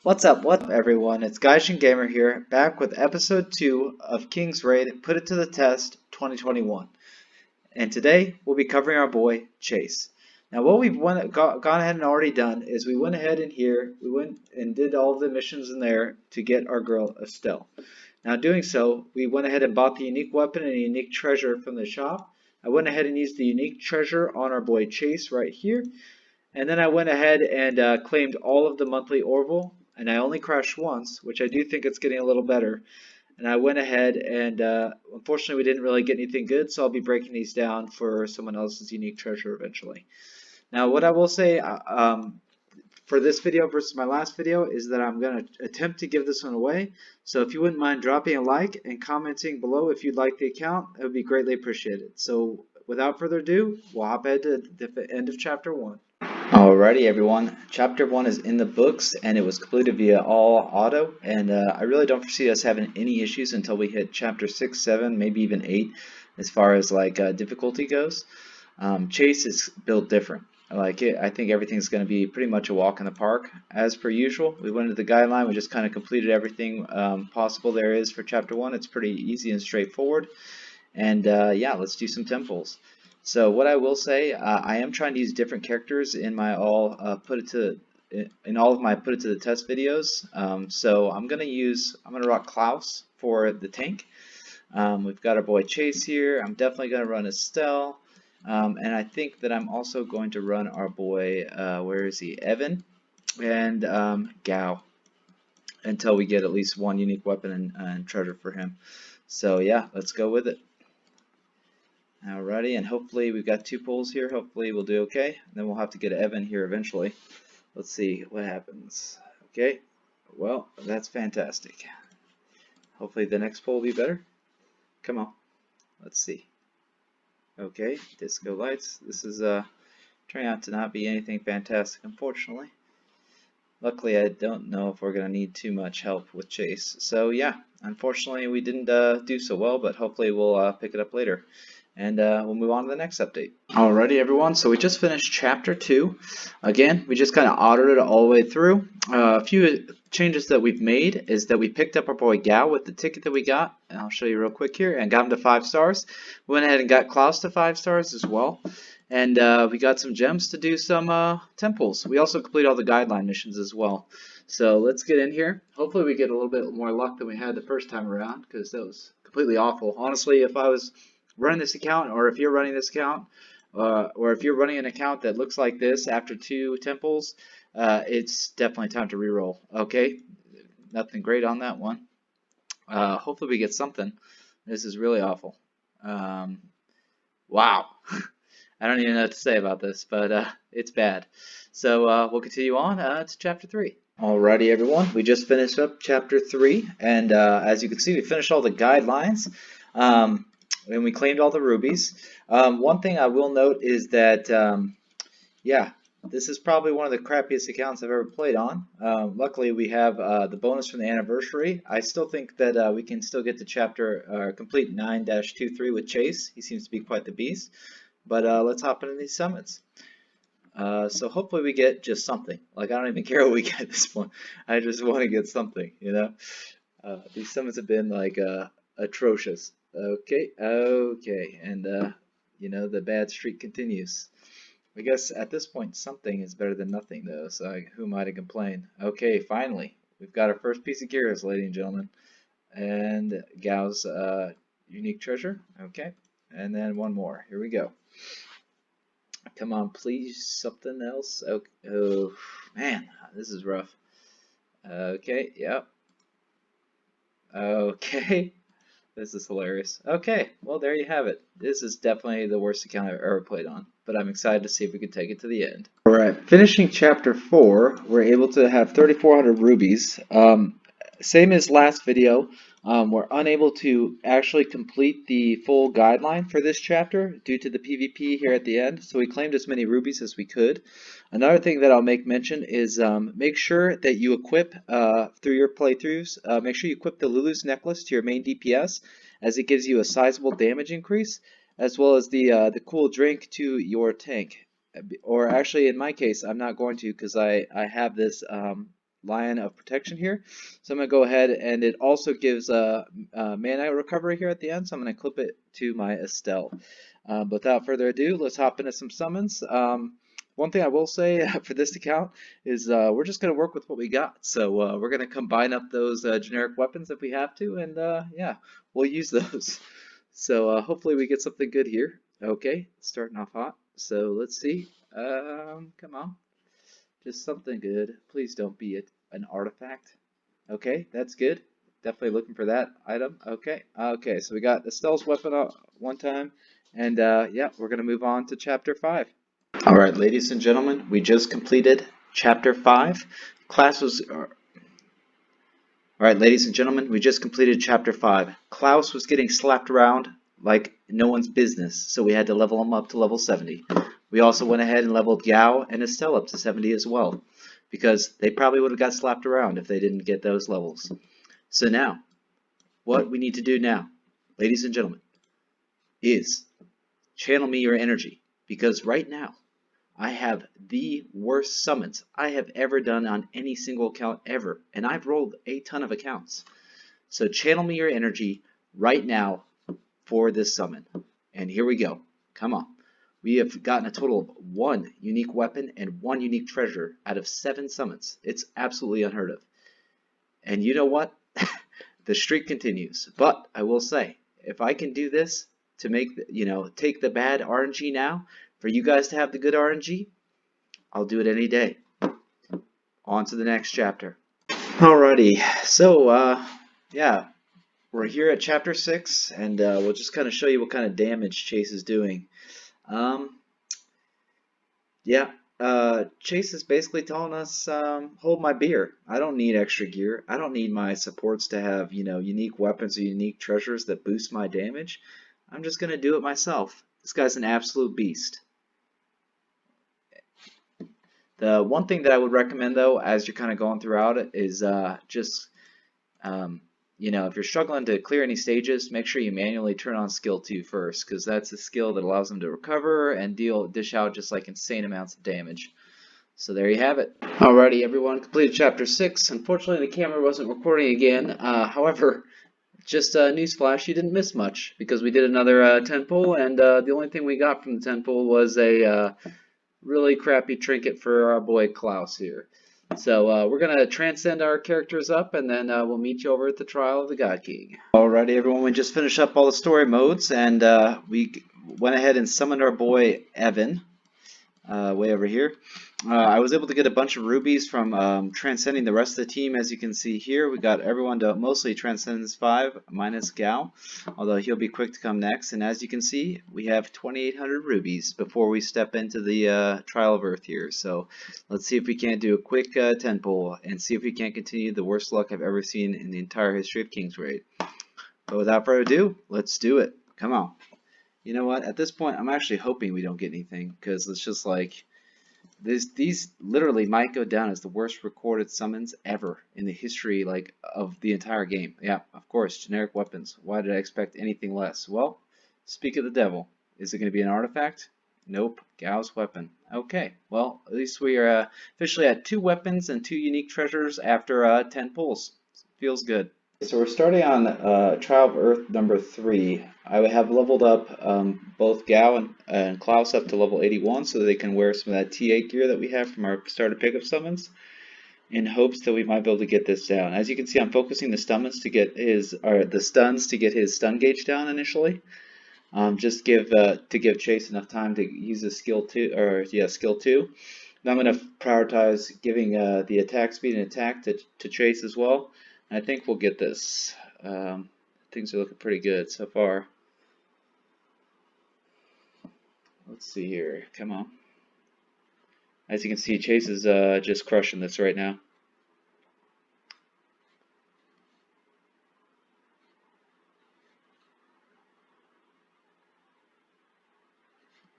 What's up everyone? It's Gaijin Gamer here, back with episode 2 of King's Raid Put It to the Test 2021. And today we'll be covering our boy Chase. Now what we've gone ahead and already done is we went ahead and we went and did all of the missions in there to get our girl Estelle. Now doing so, we went ahead and bought the unique weapon and a unique treasure from the shop. I went ahead and used the unique treasure on our boy Chase right here. And then I went ahead and claimed all of the monthly Orville, and I only crashed once, which I do think it's getting a little better. And I went ahead and unfortunately we didn't really get anything good, so I'll be breaking these down for someone else's unique treasure eventually. Now what I will say for this video versus my last video is that I'm going to attempt to give this one away. So if you wouldn't mind dropping a like and commenting below if you'd like the account, it would be greatly appreciated. So without further ado, we'll hop ahead to the end of chapter 1. Alrighty everyone, chapter 1 is in the books and it was completed via all auto, and I really don't foresee us having any issues until we hit chapter 6, 7, maybe even 8 as far as like difficulty goes. Chase is built different. I like it. I think everything's going to be pretty much a walk in the park as per usual. We went into the guideline, we just kind of completed everything possible there is for chapter 1. It's pretty easy and straightforward, and yeah, let's do some temples. So what I will say, I am trying to use different characters in my all of my put it to the test videos. So I'm gonna rock Klaus for the tank. We've got our boy Chase here. I'm definitely gonna run Estelle, and I think that I'm also going to run our boy where is he, Evan, and Gao, until we get at least one unique weapon and treasure for him. So yeah, let's go with it. Alrighty, and hopefully we've got 2 pulls here. Hopefully we'll do okay. And then we'll have to get Evan here eventually. Let's see what happens. Okay, well, that's fantastic. Hopefully the next pull will be better. Come on, let's see. Okay, disco lights. This is turning out to not be anything fantastic, unfortunately. Luckily, I don't know if we're going to need too much help with Chase. So yeah, unfortunately we didn't do so well, but hopefully we'll pick it up later. And we'll move on to the next update. Alrighty everyone, so we just finished chapter 2. Again, we just kind of autoed it all the way through. A few changes that we've made is that we picked up our boy Gao with the ticket that we got, and I'll show you real quick here, and got him to 5 stars. We went ahead and got Klaus to 5 stars as well. And we got some gems to do some temples. We also completed all the guideline missions as well. So let's get in here. Hopefully we get a little bit more luck than we had the first time around, because that was completely awful. Honestly, if I was running this account, or if you're running this account, or if you're running an account that looks like this after 2 temples, it's definitely time to reroll. Okay, nothing great on that one. Hopefully we get something. This is really awful. Wow. I don't even know what to say about this, but it's bad. So we'll continue on to chapter 3. Alrighty everyone, we just finished up chapter 3, and as you can see, we finished all the guidelines. And we claimed all the rubies. One thing I will note is that, yeah, this is probably one of the crappiest accounts I've ever played on. Luckily, we have the bonus from the anniversary. I still think that we can still get to chapter complete 9-23 with Chase. He seems to be quite the beast. But let's hop into these summits. So hopefully we get just something. Like, I don't even care what we get at this point. I just want to get something, you know. These summits have been like atrocious. Okay, and you know, the bad streak continues. I guess at this point something is better than nothing though, so who am I to complain? Okay, finally, we've got our first piece of gear, ladies and gentlemen, and Gao's unique treasure. Okay, and then one more. Here we go. Come on, please, something else. Okay. Oh man, this is rough. Okay, yep. Okay. This is hilarious. Okay, well there you have it. This is definitely the worst account I've ever played on, but I'm excited to see if we can take it to the end. Alright, finishing chapter 4, we're able to have 3,400 rubies. Same as last video, we're unable to actually complete the full guideline for this chapter due to the PvP here at the end, so we claimed as many rubies as we could. Another thing that I'll make mention is make sure that you equip, through your playthroughs, make sure you equip the Lulu's necklace to your main DPS, as it gives you a sizable damage increase, as well as the cool drink to your tank. Or actually, in my case, I'm not going to, because I have this Lion of Protection here. So I'm going to go ahead, and it also gives mana recovery here at the end, so I'm going to clip it to my Estelle. But without further ado, let's hop into some summons. One thing I will say for this account is we're just going to work with what we got. So we're going to combine up those generic weapons if we have to, and yeah, we'll use those. So hopefully we get something good here. Okay, starting off hot. So let's see. Come on. Just something good. Please don't be an artifact. Okay, that's good. Definitely looking for that item. Okay, okay. So we got Estelle's weapon one time. And yeah, we're going to move on to Chapter 5. All right, ladies and gentlemen, we just completed Chapter 5. Class was... All right, ladies and gentlemen, we just completed Chapter 5. Klaus was getting slapped around like no one's business, so we had to level him up to level 70. We also went ahead and leveled Yao and Estelle up to 70 as well, because they probably would have got slapped around if they didn't get those levels. So now, what we need to do now, ladies and gentlemen, is channel me your energy, because right now, I have the worst summons I have ever done on any single account ever, and I've rolled a ton of accounts. So channel me your energy right now for this summon. And here we go. Come on. We have gotten a total of 1 unique weapon and 1 unique treasure out of 7 summons. It's absolutely unheard of. And you know what? The streak continues. But I will say, if I can do this to make, take the bad RNG now, for you guys to have the good RNG, I'll do it any day. On to the next chapter. Alrighty, so yeah, we're here at chapter 6, and we'll just kind of show you what kind of damage Chase is doing. Yeah, Chase is basically telling us, hold my beer. I don't need extra gear. I don't need my supports to have, unique weapons or unique treasures that boost my damage. I'm just going to do it myself. This guy's an absolute beast. The one thing that I would recommend, though, as you're kind of going throughout it, is just, if you're struggling to clear any stages, make sure you manually turn on skill 2 first, because that's a skill that allows them to recover and dish out just like insane amounts of damage. So there you have it. Alrighty, everyone, completed chapter 6. Unfortunately, the camera wasn't recording again. However, just a newsflash, you didn't miss much, because we did another 10 pull, and the only thing we got from the 10 pull was a really crappy trinket for our boy Klaus here. So we're going to transcend our characters up, and then we'll meet you over at the Trial of the God King. Alrighty, everyone, we just finished up all the story modes, and we went ahead and summoned our boy Evan way over here. I was able to get a bunch of rubies from transcending the rest of the team. As you can see here, we got everyone to mostly transcendence 5 minus Gao, although he'll be quick to come next. And as you can see, we have 2,800 rubies before we step into the Trial of Earth here. So let's see if we can't do a quick 10 pull and see if we can't continue the worst luck I've ever seen in the entire history of King's Raid. But without further ado, let's do it. Come on. You know what? At this point, I'm actually hoping we don't get anything, because it's just like these literally might go down as the worst recorded summons ever in the history of the entire game. Yeah, of course, generic weapons. Why did I expect anything less? Well, speak of the devil. Is it going to be an artifact? Nope. Gao's weapon. Okay. Well, at least we are officially at 2 weapons and 2 unique treasures after 10 pulls. Feels good. So we're starting on Trial of Earth number 3. I have leveled up both Gao and Klaus up to level 81 so that they can wear some of that T8 gear that we have from our starter pickup summons, in hopes that we might be able to get this down. As you can see, I'm focusing the stuns to get his stun gauge down initially. Just to give Chase enough time to use his skill 2. Now I'm going to prioritize giving the attack speed and attack to Chase as well. I think we'll get this. Things are looking pretty good so far. Let's see here. Come on. As you can see, Chase is just crushing this right now.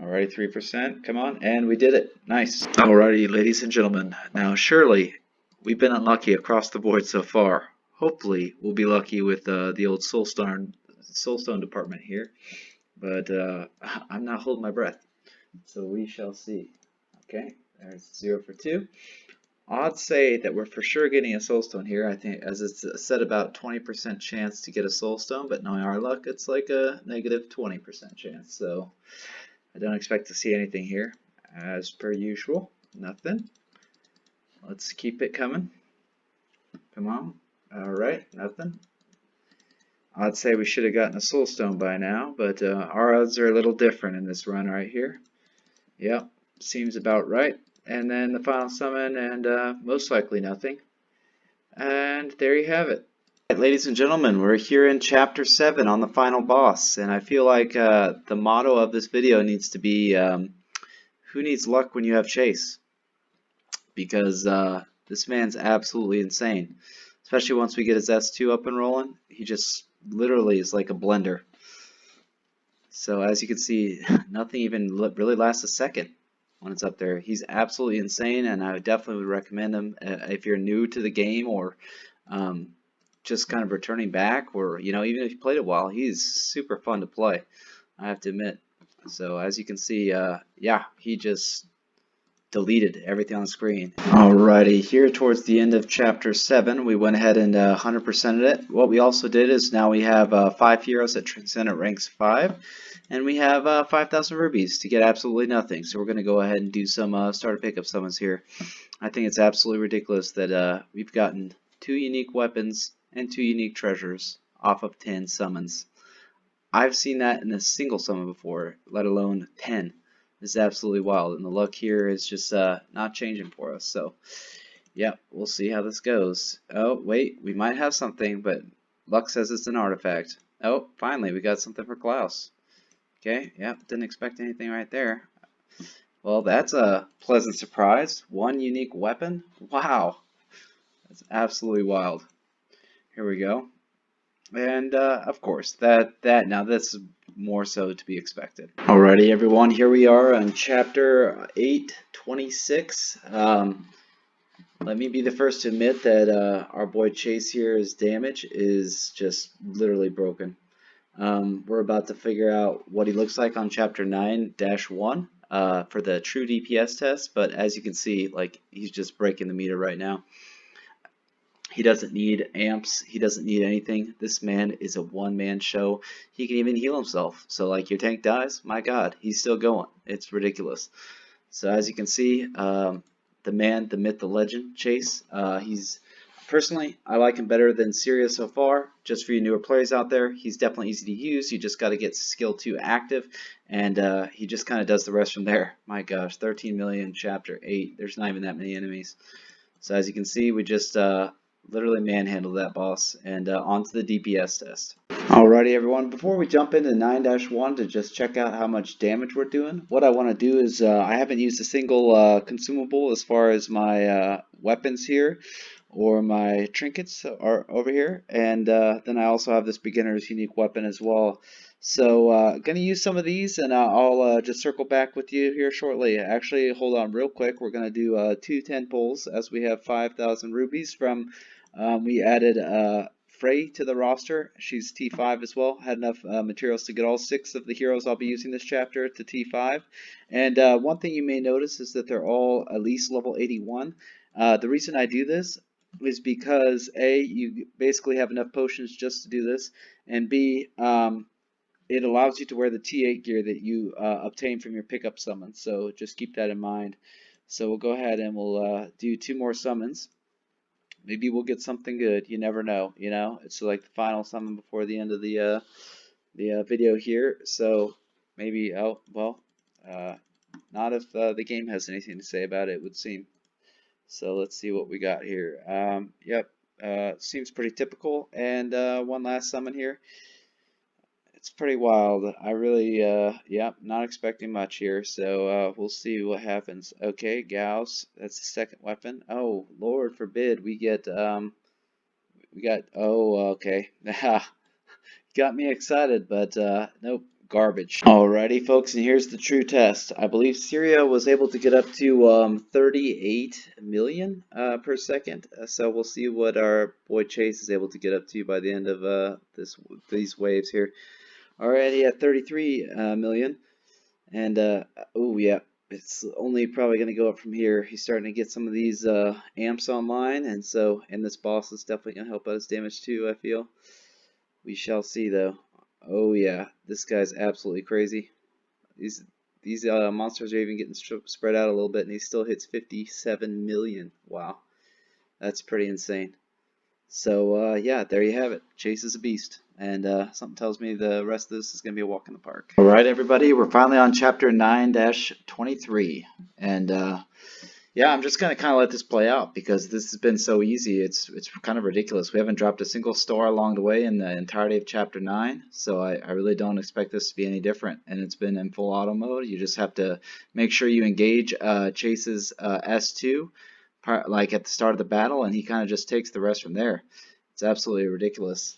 Alrighty, 3%. Come on, and we did it. Nice. Alrighty, ladies and gentlemen. Now, surely we've been unlucky across the board so far. Hopefully, we'll be lucky with the old Soulstone department here. But I'm not holding my breath. So we shall see. Okay, there's 0 for 2. Odds say that we're for sure getting a soulstone here. I think, as it's said, about 20% chance to get a soulstone, but knowing our luck, it's like a negative 20% chance. So I don't expect to see anything here. As per usual, nothing. Let's keep it coming. Come on. Alright, nothing. I'd say we should have gotten a soulstone by now, but our odds are a little different in this run right here. Yep, seems about right. And then the final summon, and most likely nothing. And there you have it. Right, ladies and gentlemen, we're here in Chapter 7 on the final boss, and I feel like the motto of this video needs to be, who needs luck when you have Chase? Because this man's absolutely insane. Especially once we get his S2 up and rolling, he just literally is like a blender. So as you can see, nothing even really lasts a second when it's up there. He's absolutely insane, and I definitely would recommend him if you're new to the game, or just kind of returning back, or even if you played a while. He's super fun to play, I have to admit. So as you can see, yeah, he just deleted everything on the screen. Alrighty, here towards the end of Chapter 7, we went ahead and 100%ed it. What we also did is now we have 5 heroes at Transcendent ranks 5, and we have 5,000 rubies to get absolutely nothing. So we're going to go ahead and do some starter pickup summons here. I think it's absolutely ridiculous that we've gotten 2 unique weapons and 2 unique treasures off of 10 summons. I've seen that in a single summon before, let alone 10. Is absolutely wild, and the luck here is just not changing for us. So yeah, we'll see how this goes. Oh wait, we might have something, but luck says it's an artifact. Oh, finally we got something for Klaus. Okay, yeah, didn't expect anything right there. Well, that's a pleasant surprise. 1 unique weapon. Wow, that's absolutely wild. Here we go. And of course, that now this is more so to be expected. Alrighty, everyone, here we are on Chapter 826. Let me be the first to admit that our boy Chase here's damage is just literally broken. We're about to figure out what he looks like on Chapter 9-1 for the true DPS test, but as you can see, like, he's just breaking the meter right now. He doesn't need amps. He doesn't need anything. This man is a one-man show. He can even heal himself. So, like, your tank dies, my God, he's still going. It's ridiculous. So, as you can see, the man, the myth, the legend, Chase. Personally, I like him better than Syria so far. Just for you newer players out there, he's definitely easy to use. You just got to get skill 2 active, and he just kind of does the rest from there. My gosh, 13 million, Chapter 8. There's not even that many enemies. So, as you can see, we just literally manhandled that boss, and on to the DPS test. Alrighty, everyone, before we jump into 9-1 to just check out how much damage we're doing, what I want to do is I haven't used a single consumable as far as my weapons here or my trinkets are over here, and then I also have this beginner's unique weapon as well. So going to use some of these, and I'll just circle back with you here shortly. Actually, hold on real quick. We're going to do 2 10 pulls as we have 5,000 rubies from, we added Frey to the roster. She's T5 as well. Had enough materials to get all 6 of the heroes I'll be using this chapter to T5. And one thing you may notice is that they're all at least level 81. The reason I do this is because A, you basically have enough potions just to do this, and B, it allows you to wear the T8 gear that you obtain from your pickup summons. So just keep that in mind. So we'll go ahead and we'll do 2 more summons. Maybe we'll get something good. You never know. It's like the final summon before the end of the video here. So maybe, oh well, not if the game has anything to say about it, it would seem. So let's see what we got here. Yep, seems pretty typical. And one last summon here. It's pretty wild. I really, yeah, not expecting much here. So we'll see what happens. Okay, Gauss, that's the second weapon. Oh, Lord forbid we get, oh, okay. Got me excited, but nope, garbage. Alrighty, folks, and here's the true test. I believe Syria was able to get up to 38 million per second. So we'll see what our boy Chase is able to get up to by the end of these waves here. Already at 33 million, and oh yeah, it's only probably going to go up from here. He's starting to get some of these amps online, and this boss is definitely going to help out his damage too, I feel. We shall see, though. Oh yeah, this guy's absolutely crazy. These these monsters are even getting spread out a little bit, and he still hits 57 million. Wow, that's pretty insane. So yeah, there you have it. Chase is a beast, and something tells me the rest of this is going to be a walk in the park. All right, everybody, we're finally on chapter 9-23, and yeah, I'm just gonna kind of let this play out because this has been so easy. It's kind of ridiculous. We haven't dropped a single star along the way in the entirety of chapter 9, so I really don't expect this to be any different. And it's been in full auto mode. You just have to make sure you engage Chase's S2 like at the start of the battle, and he kind of just takes the rest from there. It's absolutely ridiculous.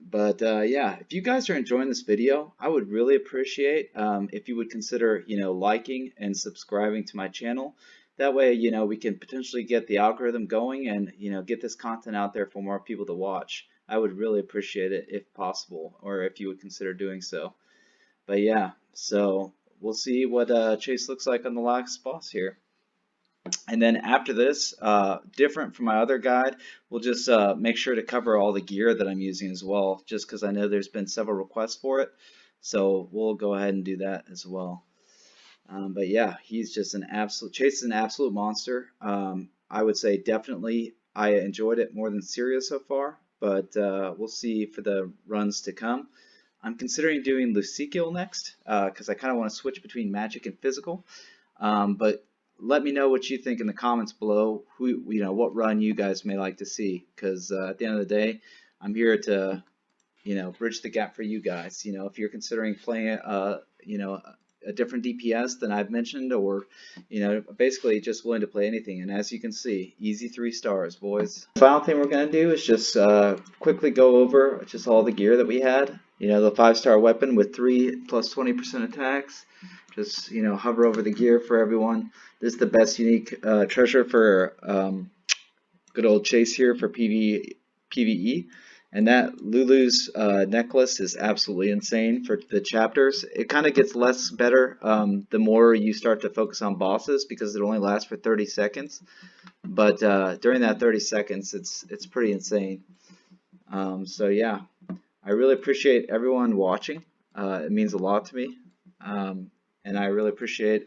But yeah, if you guys are enjoying this video, I would really appreciate if you would consider, liking and subscribing to my channel. That way, we can potentially get the algorithm going and, get this content out there for more people to watch. I would really appreciate it if possible, or if you would consider doing so. But yeah, so we'll see what Chase looks like on the last boss here. And then after this, different from my other guide, we'll just make sure to cover all the gear that I'm using as well, just because I know there's been several requests for it. So we'll go ahead and do that as well. But yeah, he's just Chase is an absolute monster. I would say definitely I enjoyed it more than Syria so far, but we'll see for the runs to come. I'm considering doing Lucicio next, because I kind of want to switch between magic and physical. But let me know what you think in the comments below. What run you guys may like to see, because at the end of the day, I'm here to, bridge the gap for you guys. If you're considering playing, a different DPS than I've mentioned, or, basically just willing to play anything. And as you can see, easy 3 stars, boys. The final thing we're going to do is just quickly go over just all the gear that we had. The 5-star weapon with 3 plus 20% attacks. Just, hover over the gear for everyone. This is the best unique treasure for good old Chase here for PvE. And that Lulu's necklace is absolutely insane for the chapters. It kind of gets less better the more you start to focus on bosses, because it only lasts for 30 seconds. But during that 30 seconds, it's pretty insane. So yeah, I really appreciate everyone watching. It means a lot to me. And I really appreciate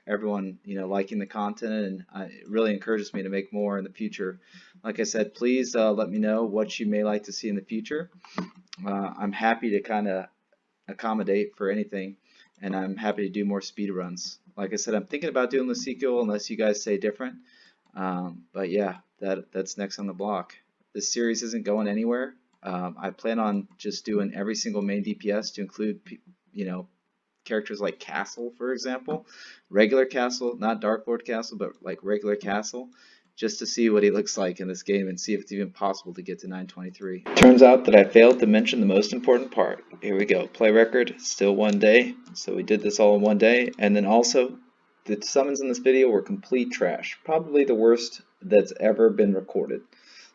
everyone, liking the content, and it really encourages me to make more in the future. Like I said, please let me know what you may like to see in the future. I'm happy to kind of accommodate for anything, and I'm happy to do more speed runs. Like I said, I'm thinking about doing the sequel unless you guys say different. But yeah, that's next on the block. This series isn't going anywhere. I plan on just doing every single main DPS to include, characters like Castle, for example. Regular Castle, not Dark Lord Castle, but like regular Castle, just to see what he looks like in this game and see if it's even possible to get to 923. Turns out that I failed to mention the most important part. Here we go. Play record, still 1 day. So we did this all in 1 day. And then also, the summons in this video were complete trash. Probably the worst that's ever been recorded.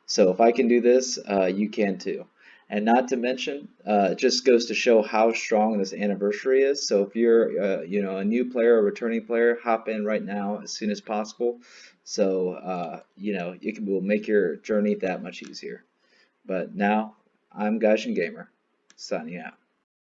So if I can do this, you can too. And not to mention, it just goes to show how strong this anniversary is. So if you're, a new player or returning player, hop in right now as soon as possible. So, will make your journey that much easier. But now, I'm Gaijin Gamer, signing out.